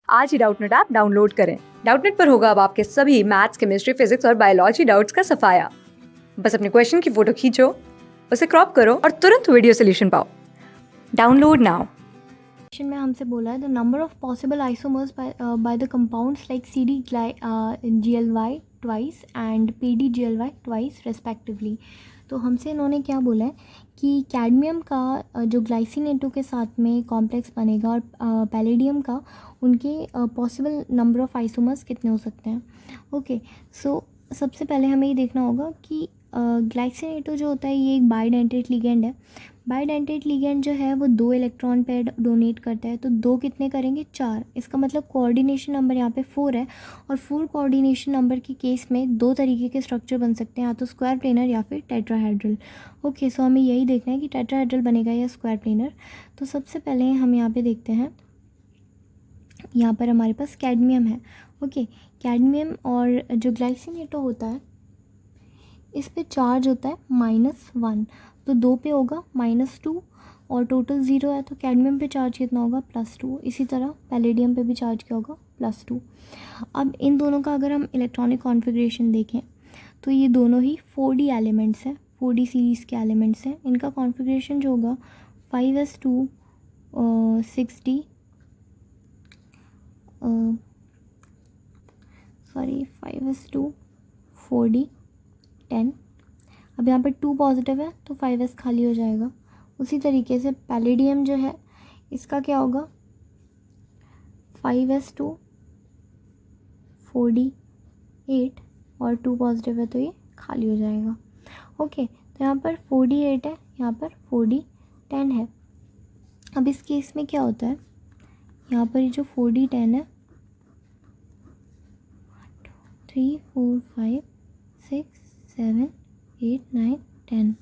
आज ही Doubtnut app download करें। Doubtnut पर होगा अब आपके सभी मैथ्स, केमिस्ट्री, फिजिक्स और बायोलॉजी डाउट्स का सफाया। बस अपने क्वेश्चन की फोटो खींचो, उसे क्रॉप करो और तुरंत वीडियो सोल्यूशन पाओ। Download now. में हमसे बोला है the number of possible isomers by the compounds like CdGly twice and PdGly twice respectively. तो हमसे इन्होंने क्या बोला है कि कैडमियम का जो ग्लाइसिनेटो के साथ में कॉम्प्लेक्स बनेगा और पैलेडियम का उनके पॉसिबल नंबर ऑफ आइसोमर्स कितने हो सकते हैं। ओके, सो सबसे पहले हमें ये देखना होगा कि ग्लाइसिनेटो जो होता है ये एक बाइडेंटेट लिगेंड है। बाइडेंटेट लिगेंड जो है वो 2 इलेक्ट्रॉन पेयर डोनेट करता है, तो 2 कितने करेंगे 4। इसका मतलब कोऑर्डिनेशन नंबर यहाँ पे 4 है और 4 कोऑर्डिनेशन नंबर के केस में 2 तरीके के स्ट्रक्चर बन सकते हैं, या तो स्क्वायर प्लेनर या फिर टेट्राहेड्रल। ओके, सो हमें यही देखना है कि टेट्राहेड्रल बनेगा या स्क्वायर प्लेनर। तो सबसे पहले हम यहाँ पे देखते हैं, यहाँ पर हमारे पास कैडमियम है। ओके, कैडमियम और जो ग्लाइसिनेटो होता है इस पे चार्ज होता है -1, तो 2 पे होगा -2 और टोटल 0 है, तो कैडमियम पे चार्ज कितना होगा +2। इसी तरह पैलेडियम पे भी चार्ज क्या होगा +2। अब इन दोनों का अगर हम इलेक्ट्रॉनिक कॉन्फ़िगरेशन देखें तो ये दोनों ही 4D एलिमेंट्स हैं, 4D सीरीज़ के एलिमेंट्स हैं। इनका कॉन्फ़िगरेशन जो होगा 5s2 6D 5s2 4D 10। अब यहाँ पर 2 पॉजिटिव है तो 5s खाली हो जाएगा। उसी तरीके से पैलेडियम जो है इसका क्या होगा 5s2 4D 8 और 2 पॉजिटिव है तो ये खाली हो जाएगा। ओके, तो यहाँ पर 4D 8 है, यहाँ पर 4D 10 है। अब इस केस में क्या होता है, यहाँ पर ये जो 4D 10 है 3 4 5 6 7 8 9 10,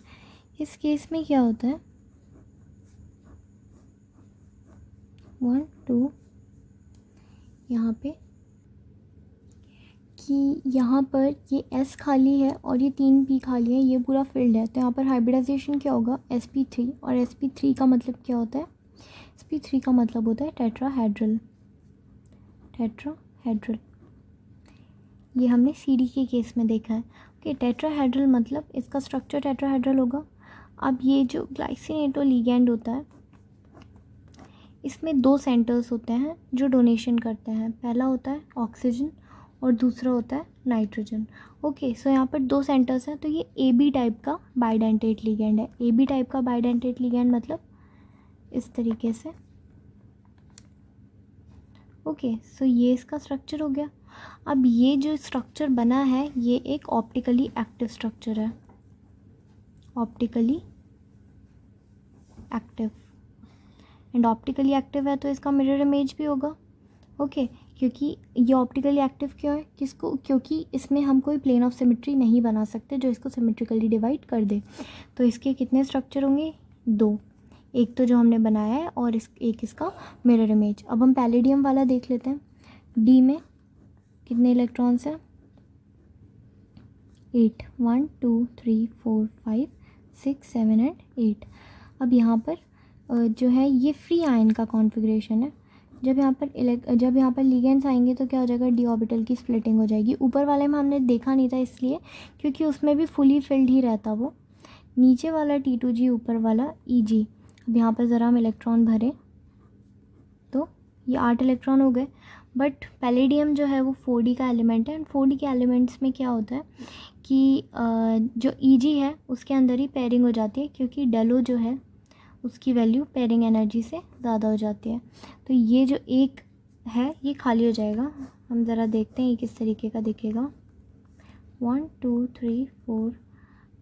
इस केस में क्या होता है 1 2 यहाँ पे कि यहाँ पर ये S खाली है और ये 3P खाली है, ये पूरा फिल्ड है। तो यहाँ पर हाइब्रिडाइजेशन क्या होगा sp3, और sp3 का मतलब क्या होता है, sp3 का मतलब होता है टेट्राहेड्रल। ये हमने CD के केस में देखा है। ओके, टेट्राहेड्रल मतलब इसका स्ट्रक्चर टेट्राहेड्रल होगा। अब ये जो ग्लाइसिनेटो लिगेंड होता है इसमें 2 सेंटर्स होते हैं जो डोनेशन करते हैं, पहला होता है ऑक्सीजन और दूसरा होता है नाइट्रोजन। ओके, सो यहाँ पर 2 सेंटर्स हैं, तो ये AB टाइप का बाइडेंटेट लिगेंड है। AB टाइप का बाइडेंटेट लिगेंड मतलब इस तरीके से। ओके, सो ये इसका स्ट्रक्चर हो गया। अब ये जो स्ट्रक्चर बना है ये एक ऑप्टिकली एक्टिव स्ट्रक्चर है, optically active, and optically active है तो इसका मिरर इमेज भी होगा। ओके, क्योंकि ये ऑप्टिकली एक्टिव क्यों है, क्योंकि इसमें हम कोई प्लेन ऑफ सिमेट्री नहीं बना सकते जो इसको सिमेट्रिकली डिवाइड कर दे। तो इसके कितने स्ट्रक्चर होंगे 2, एक तो जो हमने बनाया है और एक इसका मिरर इमेज। अब हम पैलेडियम वाला देख लेते हैं। D में कितने इलेक्ट्रॉन्स हैं 8, 1 2 3 4 5 6 7 एंड 8। अब यहाँ पर जो है ये फ्री आयन का कॉन्फ़िगरेशन है। जब यहाँ पर लिगेंड्स आएंगे तो क्या हो जाएगा, d ऑर्बिटल की स्प्लिटिंग हो जाएगी। ऊपर वाले में हमने देखा नहीं था इसलिए क्योंकि उसमें भी फुली फिल्ड ही रहता वो। नीचे वाला T2G, ऊपर वाला Eg। अब यहाँ पर ज़रा हम इलेक्ट्रॉन भरें तो ये 8 इलेक्ट्रॉन हो गए। बट पैलेडियम जो है वो 4D का एलिमेंट है, एंड 4D के एलिमेंट्स में क्या होता है कि जो Eg है उसके अंदर ही पेयरिंग हो जाती है, क्योंकि डेलो जो है उसकी वैल्यू पेयरिंग एनर्जी से ज़्यादा हो जाती है। तो ये जो एक है ये खाली हो जाएगा। हम ज़रा देखते हैं ये किस तरीके का दिखेगा। 1 2 3 4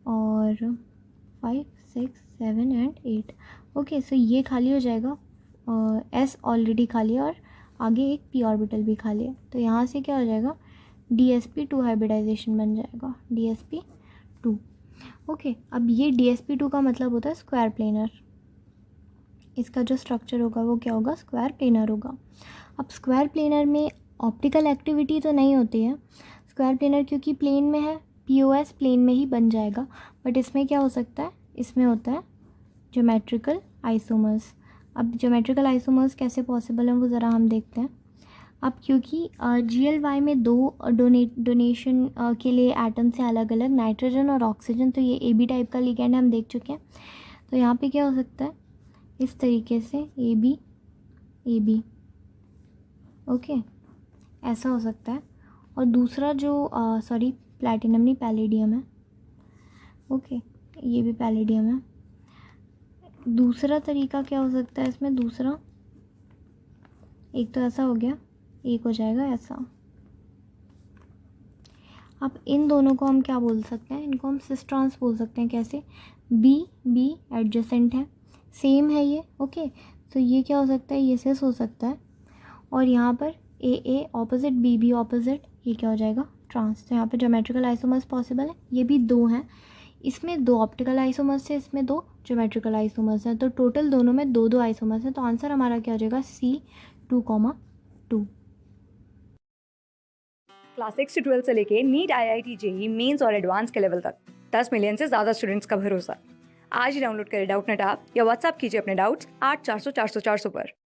और 5 6 7 एंड 8। ओके, सो ये खाली हो जाएगा, S ऑलरेडी खाली है और आगे एक p ऑर्बिटल भी खाली है, तो यहाँ से क्या हो जाएगा dsp2 हाइब्रिडाइजेशन बन जाएगा, dsp2। ओके, अब ये dsp2 का मतलब होता है स्क्वायर प्लेनर। इसका जो स्ट्रक्चर होगा वो क्या होगा, स्क्वायर प्लेनर होगा। अब स्क्वायर प्लेनर में ऑप्टिकल एक्टिविटी तो नहीं होती है स्क्वायर प्लेनर, क्योंकि प्लेन में है, POS प्लेन में ही बन जाएगा। बट इसमें क्या हो सकता है, इसमें होता है ज्योमेट्रिकल आइसोमर्स। अब ज्योमेट्रिकल आइसोमर्स कैसे पॉसिबल हैं वो ज़रा हम देखते हैं। अब क्योंकि GLY में दो डोनेशन के लिए एटम्स हैं अलग अलग, नाइट्रोजन और ऑक्सीजन, तो ये AB टाइप का लिगेंड हम देख चुके हैं। तो यहाँ पे क्या हो सकता है, इस तरीके से AB AB, ओके, ऐसा हो सकता है। और दूसरा जो सॉरी प्लैटिनम नहीं, पैलेडियम है, ओके, ये भी पैलेडियम है। दूसरा तरीका क्या हो सकता है इसमें, दूसरा एक तो ऐसा हो गया, एक हो जाएगा ऐसा। अब इन दोनों को हम क्या बोल सकते हैं, इनको हम सिस ट्रांस बोल सकते हैं। कैसे, बी बी एडजेसेंट है, सेम है ये, ओके, तो ये क्या हो सकता है, ये सिस हो सकता है। और यहाँ पर ए ऑपोजिट, बी ऑपोजिट, ये क्या हो जाएगा, ट्रांस। तो यहाँ पर ज्योमेट्रिकल आइसोमर्स पॉसिबल है, ये भी दो हैं, इसमें दो ऑप्टिकल आइसोमर्स है, इसमें दो ज्योमेट्रिकल आइसोमर्स हैं, तो टोटल दोनों में दो दो आइसोमर्स हैं। तो आंसर हमारा क्या हो जाएगा, C2,2। क्लास 6 से 12 से लेके नीट, IIT, JEE मेंस और एडवांस के लेवल तक 10 मिलियन से ज़्यादा स्टूडेंट्स का भरोसा। आज ही डाउनलोड करें डाउटनेट ऐप या व्हाट्सएप कीजिए अपने डाउट्स 8400 400 400 पर।